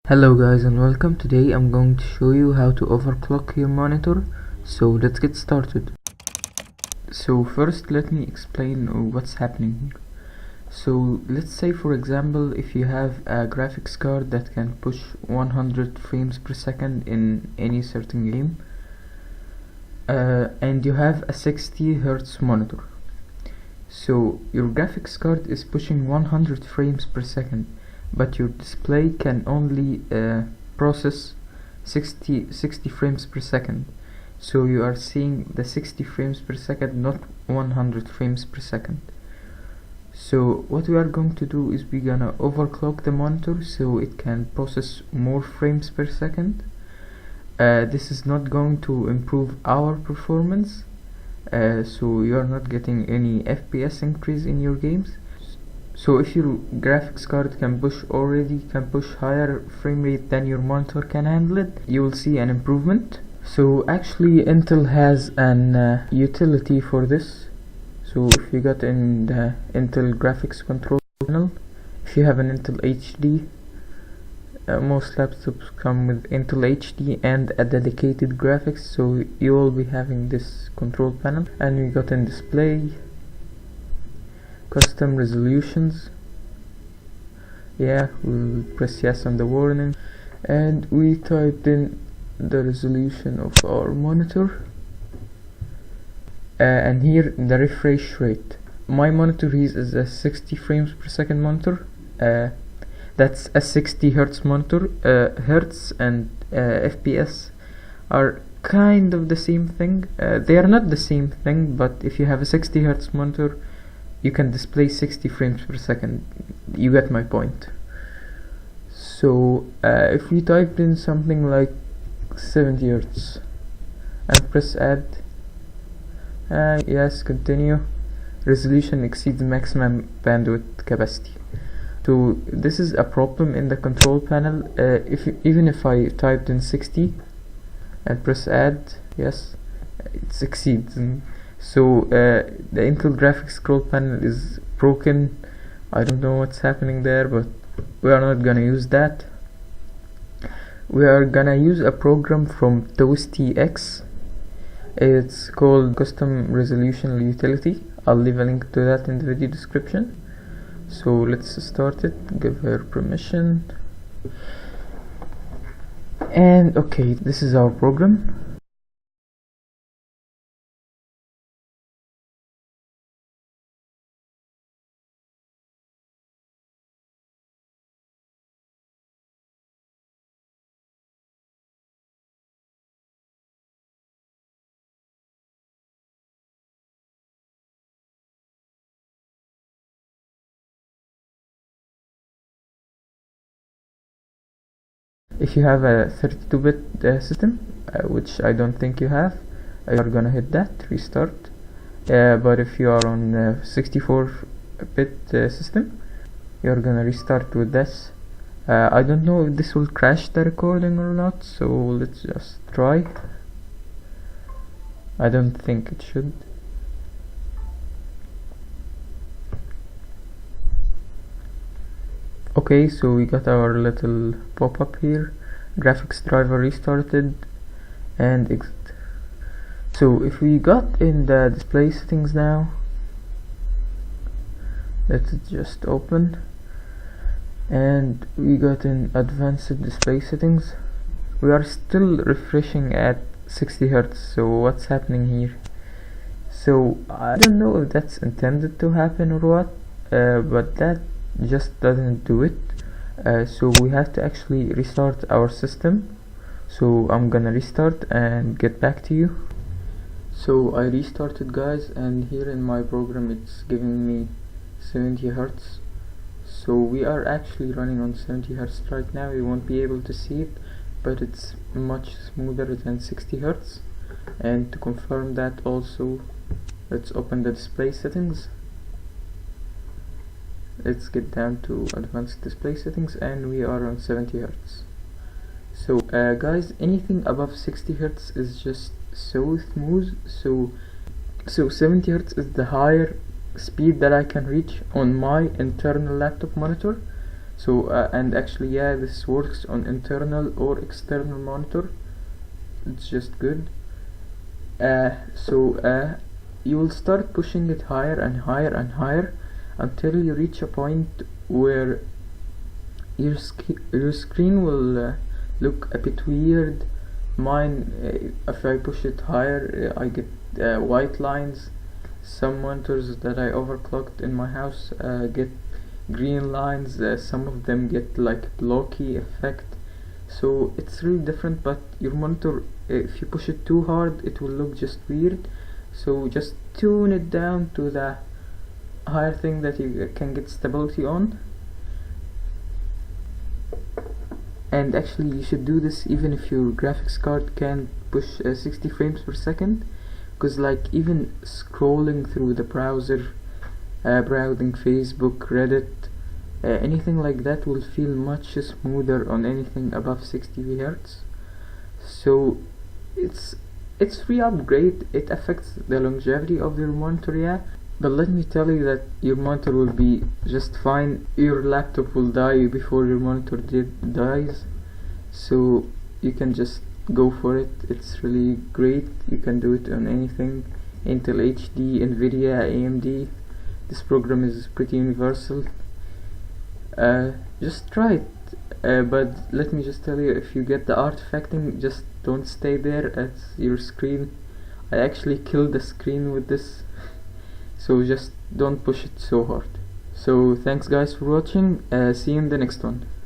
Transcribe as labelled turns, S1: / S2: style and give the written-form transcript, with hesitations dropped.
S1: Hello guys and welcome. Today I'm going to show you how to overclock your monitor. So let's get started. So first let me explain what's happening here. So let's say for example if you have a graphics card that can push 100 frames per second in any certain game, and you have a 60 Hz monitor. So your graphics card is pushing 100 frames per second, but your display can only process 60 frames per second. So you are seeing the 60 frames per second, not 100 frames per second. So what we are going to do is we're gonna overclock the monitor so it can process more frames per second. This is not going to improve our performance, so you are not getting any FPS increase in your games. So if your graphics card can push higher frame rate than your monitor can handle it, you will see an improvement. So actually Intel has an utility for this. So if you got in the Intel graphics control panel, if you have an Intel HD, most laptops come with Intel HD and a dedicated graphics, so you will be having this control panel. And we got in display, custom resolutions. We'll press yes on the warning, and we typed in the resolution of our monitor, and here the refresh rate. My monitor is a 60 frames per second monitor. That's a 60 Hz monitor. Hertz and FPS are kind of the same thing. They are not the same thing, but if you have a 60 Hz monitor, you can display 60 frames per second. You get my point. So if we typed in something like 70 Hz and press add, yes, continue, resolution exceeds maximum bandwidth capacity. So this is a problem in the control panel. Even if I typed in 60 and press add, yes, it exceeds. So the Intel graphics scroll panel is broken. I don't know what's happening there, but we are not gonna use that. We are gonna use a program from ToastX. It's called Custom Resolution Utility. I'll leave a link to that in the video description. So let's start it. Give her permission. And okay, this is our program. If you have a 32-bit system, which I don't think you have, you are gonna hit that restart. But if you are on a 64-bit system, you are gonna restart with this. I don't know if this will crash the recording or not, so let's just try. I don't think it should. Okay, so we got our little pop-up here, graphics driver restarted, and exit. So if we got in the display settings now, let's just open, and we got in advanced display settings. We are still refreshing at 60 Hz, so what's happening here? So I don't know if that's intended to happen or what, but that just doesn't do it. So we have to actually restart our system. So I'm gonna restart and get back to you. So I restarted, guys, and here in my program it's giving me 70 Hz. So we are actually running on 70 Hz right now. You won't be able to see it, but it's much smoother than 60 Hz. And to confirm that also, let's open the display settings. Let's get down to advanced display settings, and we are on 70 Hz. So guys, anything above 60 Hz is just so smooth. So 70 Hz is the higher speed that I can reach on my internal laptop monitor. So and actually, yeah, this works on internal or external monitor. It's just good. So you will start pushing it higher and higher and higher until you reach a point where your screen will look a bit weird. Mine, if I push it higher, I get white lines. Some monitors that I overclocked in my house get green lines. Some of them get like blocky effect. So it's really different, but your monitor, if you push it too hard, it will look just weird. So just tune it down to the higher thing that you can get stability on. And actually, you should do this even if your graphics card can't push 60 frames per second, because like even scrolling through the browser, browsing Facebook, Reddit, anything like that will feel much smoother on anything above 60 Hz. So it's free upgrade. It affects the longevity of your monitor, yeah, but let me tell you that your monitor will be just fine. Your laptop will die before your monitor dies, so you can just go for it. It's really great. You can do it on anything: Intel HD, Nvidia, AMD. This program is pretty universal. Just try it. But let me just tell you, if you get the artifacting, just don't stay there at your screen. I actually killed the screen with this. So just don't push it so hard. So thanks guys for watching. See you in the next one.